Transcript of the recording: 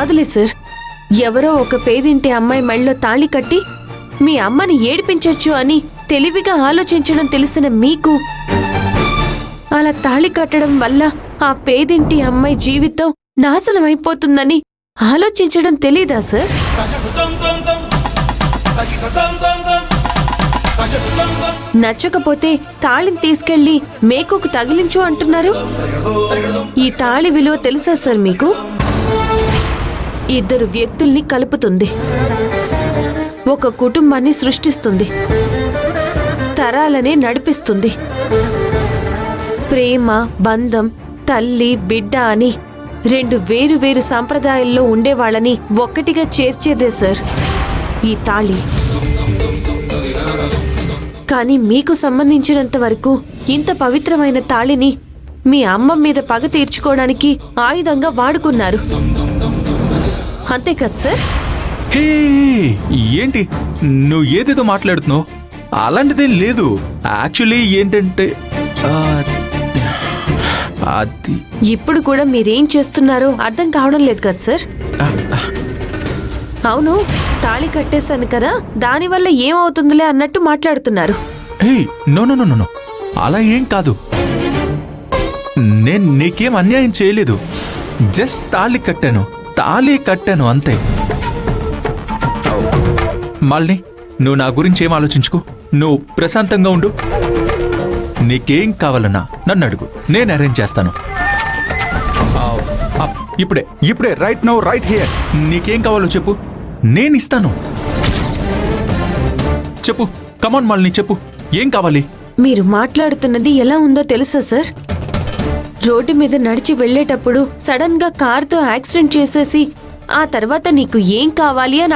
కాదులే సార్, ఎవరో ఒక పేదింటి అమ్మాయి మెళ్ళలో తాళి కట్టి మీ అమ్మని ఏడిపించొచ్చు అని తెలివిగా ఆలోచించడం తెలిసిన మీకు అలా తాళి కట్టడం వల్ల ఆ పేదింటి అమ్మాయి జీవితం నాశనం అయిపోతుందని ఆలోచించడం తెలీదా సార్? నచ్చకపోతే తాళిని తీసుకెళ్లి మేకుకు తగిలించు అంటున్నారు. ఈ తాళి విలువ తెలుసా సార్ మీకు? ఇద్దరు వ్యక్తుల్ని కలుపుతుంది, ఒక కుటుంబాన్ని సృష్టిస్తుంది, తరాలనే నడిపిస్తుంది. ప్రేమ, బంధం, తల్లి, బిడ్డ అని రెండు వేరు వేరు సాంప్రదాయాల్లో ఉండేవాళ్ళని ఒక్కటిగా చేర్చేదే సార్ ఈ తాళి. కానీ మీకు సంబంధించినంత వరకు ఇంత పవిత్రమైన తాళిని మీ అమ్మ మీద పగ తీర్చుకోవడానికి ఆయుధంగా వాడుకున్నారు, అంతే కదా సార్? హే, ఏంటి నువ్వు ఏదేదో మాట్లాడుతున్నావు? అలాంటిదేం లేదు. యాక్చువల్లీ ఏంటంటే అది ఇప్పుడు కూడా మీరేం చేస్తున్నారో అర్థం కావడం లేదు కదా సార్? అవును, తాళి కట్టేశాను కదా, దానివల్ల ఏమవుతుందిలే అన్నట్టు మాట్లాడుతున్నారు. హే, నో నో నో నో, అలా ఏం కాదు. నేను నీకేం అన్యాయం చేయలేదు. జస్ట్ తాళి కట్టాను అంతే. మాలిని, నువ్వు నా గురించి ఏం ఆలోచించుకో. నువ్వు ప్రశాంతంగా ఉండు. నీకేం కావాలన్నా నన్ను అడుగు, నేను అరేంజ్ చేస్తాను. ఇప్పుడే రైట్ నౌ రైట్ హియర్. నీకేం కావాలో చెప్పు, నేను ఇస్తాను. చెప్పు, కమాన్ మాలిని, చెప్పు ఏం కావాలి? మీరు మాట్లాడుతున్నది ఎలా ఉందో తెలుసా సార్? రోడ్డు మీద నడిచి వెళ్లేటప్పుడు సడన్ గా కారుతో యాక్సిడెంట్ చేసేసి ఆ తర్వాత నీకు ఏం కావాలి అని